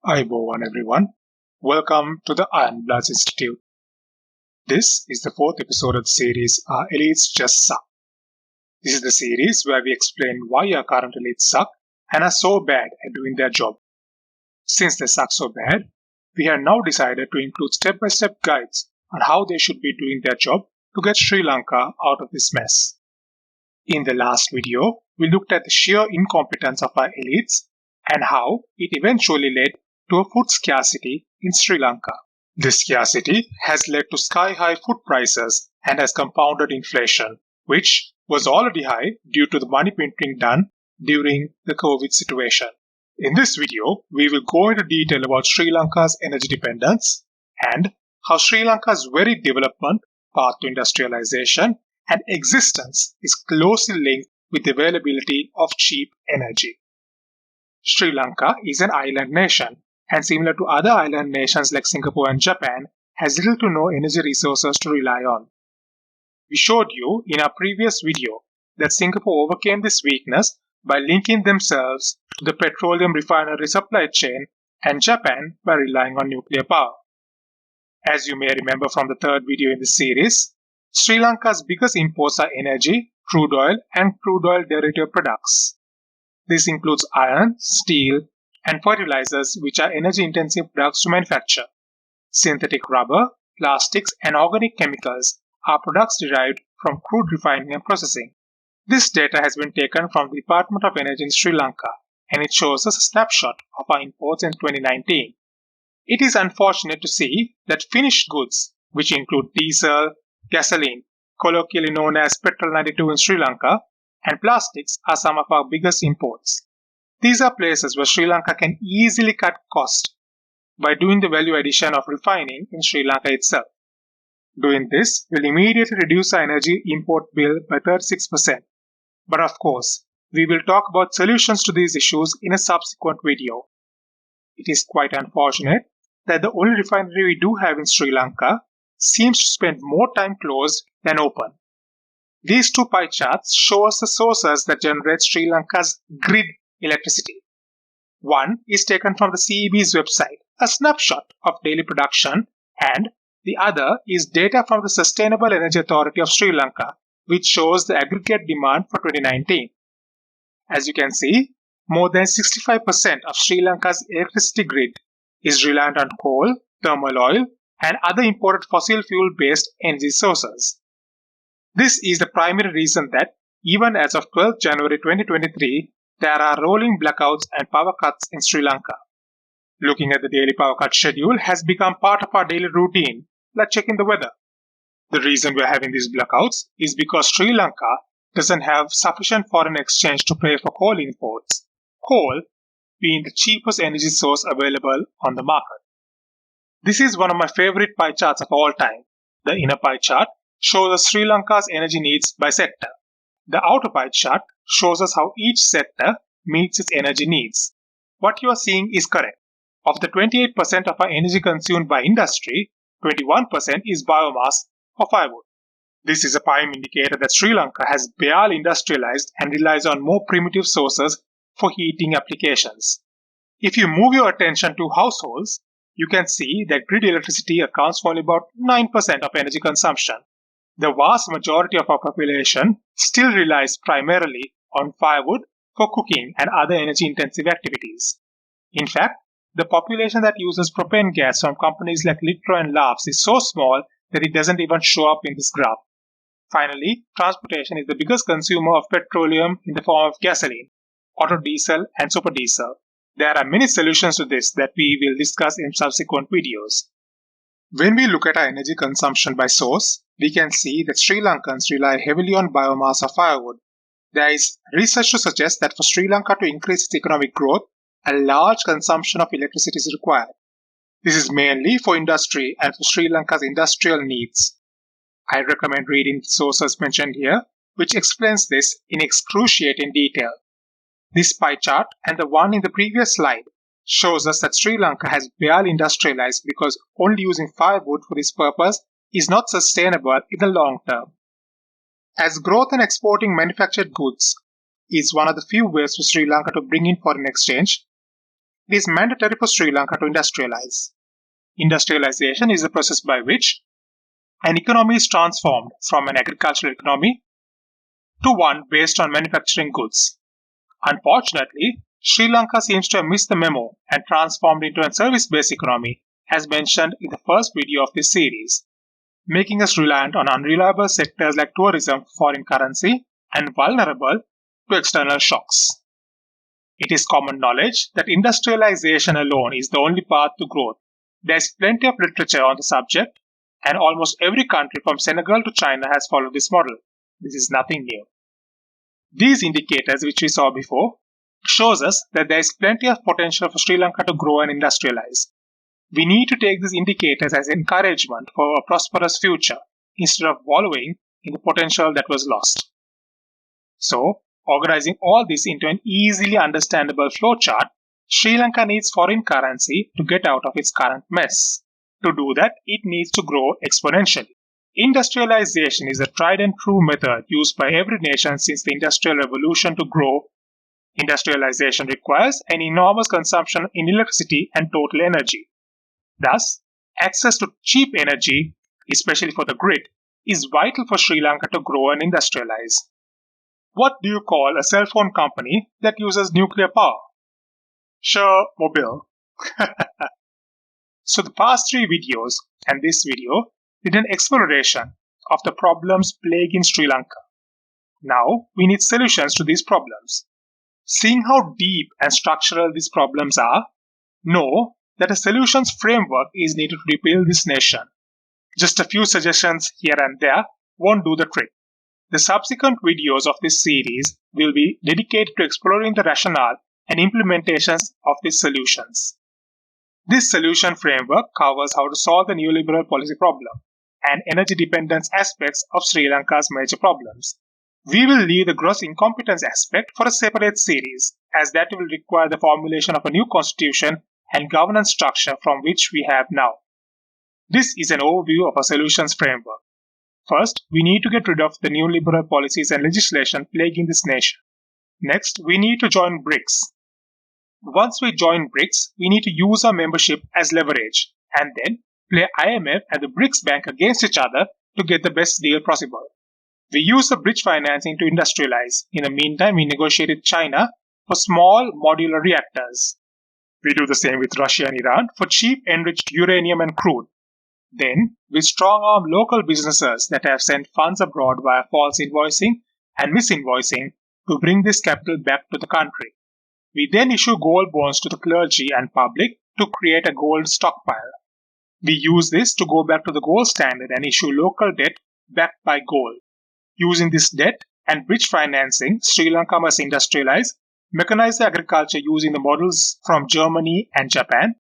Ayubowan everyone. Welcome to the Iron Bloods Institute. This is the fourth episode of the series Our Elites Just Suck. This is the series where we explain why our current elites suck and are so bad at doing their job. Since they suck so bad, we have now decided to include step-by-step guides on how they should be doing their job to get Sri Lanka out of this mess. In the last video, we looked at the sheer incompetence of our elites and how it eventually led to a food scarcity in Sri Lanka. This scarcity has led to sky-high food prices and has compounded inflation, which was already high due to the money printing done during the COVID situation. In this video, we will go into detail about Sri Lanka's energy dependence and how Sri Lanka's very development, path to industrialization, and existence is closely linked with the availability of cheap energy. Sri Lanka is an island nation, and similar to other island nations like Singapore and Japan, has little to no energy resources to rely on. We showed you in our previous video that Singapore overcame this weakness by linking themselves to the petroleum refinery supply chain and Japan by relying on nuclear power. As you may remember from the third video in this series, Sri Lanka's biggest imports are energy, crude oil, and crude oil derivative products. This includes iron, steel, and fertilizers, which are energy-intensive products to manufacture. Synthetic rubber, plastics, and organic chemicals are products derived from crude refining and processing. This data has been taken from the Department of Energy in Sri Lanka, and it shows us a snapshot of our imports in 2019. It is unfortunate to see that finished goods, which include diesel, gasoline, colloquially known as petrol 92 in Sri Lanka, and plastics are some of our biggest imports. These are places where Sri Lanka can easily cut costs by doing the value addition of refining in Sri Lanka itself. Doing this will immediately reduce our energy import bill by 36%. But of course, we will talk about solutions to these issues in a subsequent video. It is quite unfortunate that the only refinery we do have in Sri Lanka seems to spend more time closed than open. These two pie charts show us the sources that generate Sri Lanka's grid electricity. One is taken from the CEB's website, a snapshot of daily production, and the other is data from the Sustainable Energy Authority of Sri Lanka, which shows the aggregate demand for 2019. As you can see, more than 65% of Sri Lanka's electricity grid is reliant on coal, thermal oil, and other imported fossil fuel-based energy sources. This is the primary reason that, even as of 12 January 2023, there are rolling blackouts and power cuts in Sri Lanka. Looking at the daily power cut schedule has become part of our daily routine, like checking the weather. The reason we are having these blackouts is because Sri Lanka doesn't have sufficient foreign exchange to pay for coal imports, coal being the cheapest energy source available on the market. This is one of my favorite pie charts of all time. The inner pie chart shows us Sri Lanka's energy needs by sector. The outer pie chart shows us how each sector meets its energy needs. What you are seeing is correct. Of the 28% of our energy consumed by industry, 21% is biomass or firewood. This is a prime indicator that Sri Lanka has barely industrialized and relies on more primitive sources for heating applications. If you move your attention to households, you can see that grid electricity accounts for only about 9% of energy consumption. The vast majority of our population still relies primarily on firewood for cooking and other energy-intensive activities. In fact, the population that uses propane gas from companies like Litro and Labs is so small that it doesn't even show up in this graph. Finally, transportation is the biggest consumer of petroleum in the form of gasoline, auto diesel, and super diesel. There are many solutions to this that we will discuss in subsequent videos. When we look at our energy consumption by source, we can see that Sri Lankans rely heavily on biomass or firewood. There is research to suggest that for Sri Lanka to increase its economic growth, a large consumption of electricity is required. This is mainly for industry and for Sri Lanka's industrial needs. I recommend reading the sources mentioned here, which explains this in excruciating detail. This pie chart and the one in the previous slide shows us that Sri Lanka has barely industrialized because only using firewood for this purpose is not sustainable in the long term. As growth and exporting manufactured goods is one of the few ways for Sri Lanka to bring in foreign exchange, it is mandatory for Sri Lanka to industrialize. Industrialization is the process by which an economy is transformed from an agricultural economy to one based on manufacturing goods. Unfortunately, Sri Lanka seems to have missed the memo and transformed into a service-based economy, as mentioned in the first video of this series, making us reliant on unreliable sectors like tourism, foreign currency, and vulnerable to external shocks. It is common knowledge that industrialization alone is the only path to growth. There is plenty of literature on the subject, and almost every country from Senegal to China has followed this model. This is nothing new. These indicators, which we saw before, shows us that there is plenty of potential for Sri Lanka to grow and industrialize. We need to take these indicators as encouragement for a prosperous future instead of wallowing in the potential that was lost. So, organizing all this into an easily understandable flowchart, Sri Lanka needs foreign currency to get out of its current mess. To do that, it needs to grow exponentially. Industrialization is a tried and true method used by every nation since the Industrial Revolution to grow. Industrialization requires an enormous consumption in electricity and total energy. Thus, access to cheap energy, especially for the grid, is vital for Sri Lanka to grow and industrialize. What do you call a cell phone company that uses nuclear power? Sure, mobile. So the past 3 videos and this video did an exploration of the problems plaguing Sri Lanka. Now we need solutions to these problems. Seeing how deep and structural these problems are, know that a solutions framework is needed to rebuild this nation. Just a few suggestions here and there won't do the trick. The subsequent videos of this series will be dedicated to exploring the rationale and implementations of these solutions. This solution framework covers how to solve the neoliberal policy problem and energy dependence aspects of Sri Lanka's major problems. We will leave the gross incompetence aspect for a separate series, as that will require the formulation of a new constitution and governance structure from which we have now. This is an overview of a solutions framework. First, we need to get rid of the neoliberal policies and legislation plaguing this nation. Next, we need to join BRICS. Once we join BRICS, we need to use our membership as leverage and then play IMF and the BRICS Bank against each other to get the best deal possible. We use the bridge financing to industrialize. In the meantime, we negotiate with China for small modular reactors. We do the same with Russia and Iran for cheap enriched uranium and crude. Then, we strong-arm local businesses that have sent funds abroad via false invoicing and misinvoicing to bring this capital back to the country. We then issue gold bonds to the clergy and public to create a gold stockpile. We use this to go back to the gold standard and issue local debt backed by gold. Using this debt and bridge financing, Sri Lanka must industrialize, mechanize the agriculture using the models from Germany and Japan.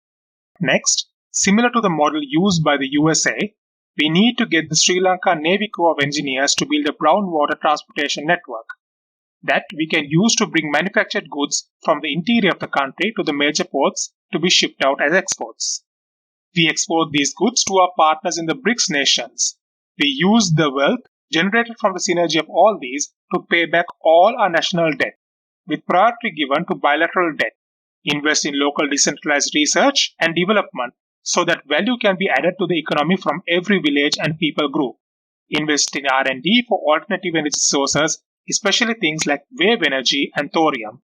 Next, similar to the model used by the USA, we need to get the Sri Lanka Navy Corps of Engineers to build a brown water transportation network that we can use to bring manufactured goods from the interior of the country to the major ports to be shipped out as exports. We export these goods to our partners in the BRICS nations. We use the wealth generated from the synergy of all these to pay back all our national debt, with priority given to bilateral debt. Invest in local decentralized research and development so that value can be added to the economy from every village and people group. Invest in R&D for alternative energy sources, especially things like wave energy and thorium.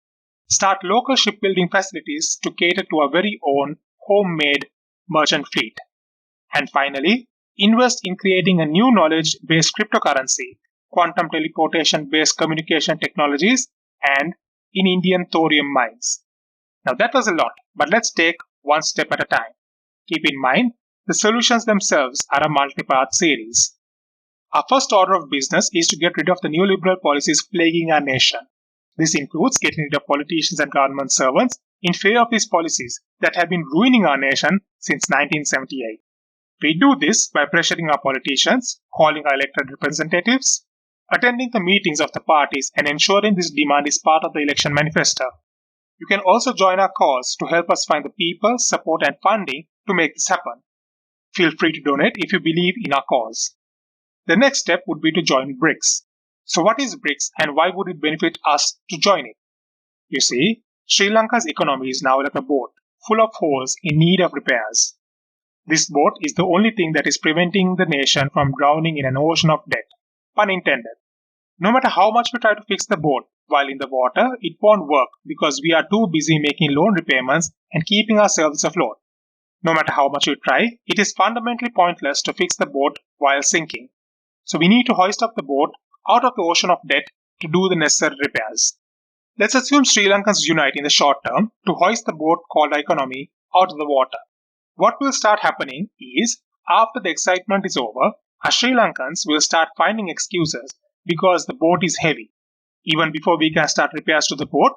Start local shipbuilding facilities to cater to our very own homemade merchant fleet. And finally, invest in creating a new knowledge-based cryptocurrency, quantum teleportation-based communication technologies, and in Indian thorium mines. Now that was a lot, but let's take one step at a time. Keep in mind, the solutions themselves are a multi-part series. Our first order of business is to get rid of the neoliberal policies plaguing our nation. This includes getting rid of politicians and government servants in favor of these policies that have been ruining our nation since 1978. We do this by pressuring our politicians, calling our elected representatives, attending the meetings of the parties, and ensuring this demand is part of the election manifesto. You can also join our cause to help us find the people, support, and funding to make this happen. Feel free to donate if you believe in our cause. The next step would be to join BRICS. So what is BRICS and why would it benefit us to join it? You see, Sri Lanka's economy is now like a boat. full of holes in need of repairs. This boat is the only thing that is preventing the nation from drowning in an ocean of debt. Pun intended. No matter how much we try to fix the boat while in the water, it won't work because we are too busy making loan repayments and keeping ourselves afloat. No matter how much we try, it is fundamentally pointless to fix the boat while sinking. So we need to hoist up the boat out of the ocean of debt to do the necessary repairs. Let's assume Sri Lankans unite in the short term to hoist the boat called economy out of the water. What will start happening is, after the excitement is over, our Sri Lankans will start finding excuses because the boat is heavy. Even before we can start repairs to the boat,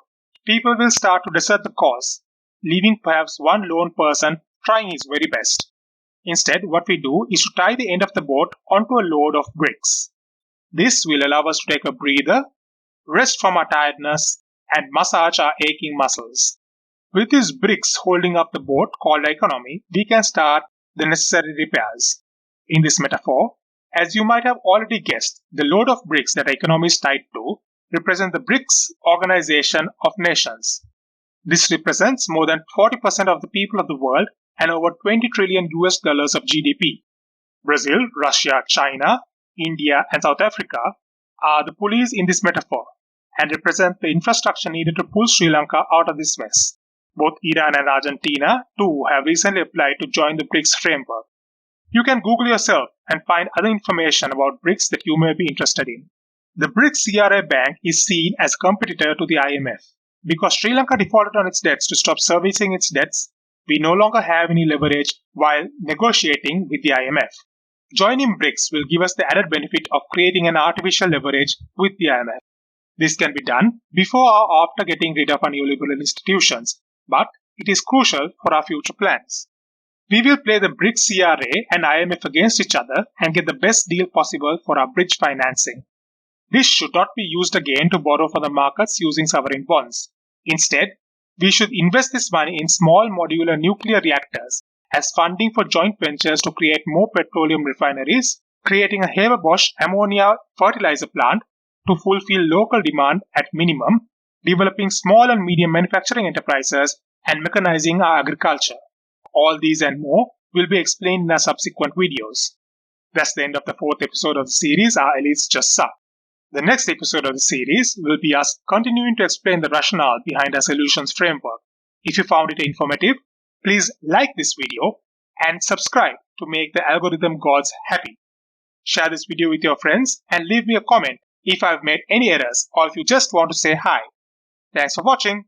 people will start to desert the cause, leaving perhaps one lone person trying his very best. Instead, what we do is to tie the end of the boat onto a load of bricks. This will allow us to take a breather, rest from our tiredness, and massage our aching muscles. With these bricks holding up the boat called economy, we can start the necessary repairs. In this metaphor, as you might have already guessed, the load of bricks that economy is tied to represent the BRICS Organization of Nations. This represents more than 40% of the people of the world and over $20 trillion of GDP. Brazil, Russia, China, India, and South Africa are the pulleys in this metaphor and represent the infrastructure needed to pull Sri Lanka out of this mess. Both Iran and Argentina, too, have recently applied to join the BRICS framework. You can Google yourself and find other information about BRICS that you may be interested in. The BRICS CRA Bank is seen as a competitor to the IMF. Because Sri Lanka defaulted on its debts to stop servicing its debts, we no longer have any leverage while negotiating with the IMF. Joining BRICS will give us the added benefit of creating an artificial leverage with the IMF. This can be done before or after getting rid of our neoliberal institutions, but it is crucial for our future plans. We will play the BRICS CRA and IMF against each other and get the best deal possible for our bridge financing. This should not be used again to borrow from the markets using sovereign bonds. Instead, we should invest this money in small modular nuclear reactors as funding for joint ventures to create more petroleum refineries, creating a Haber-Bosch ammonia fertilizer plant to fulfill local demand at minimum, developing small and medium manufacturing enterprises, and mechanizing our agriculture. All these and more will be explained in our subsequent videos. That's the end of the fourth episode of the series, Our Elites Just Suck. The next episode of the series will be us continuing to explain the rationale behind our solutions framework. If you found it informative, please like this video and subscribe to make the algorithm gods happy. Share this video with your friends and leave me a comment if I've made any errors or if you just want to say hi. Thanks for watching.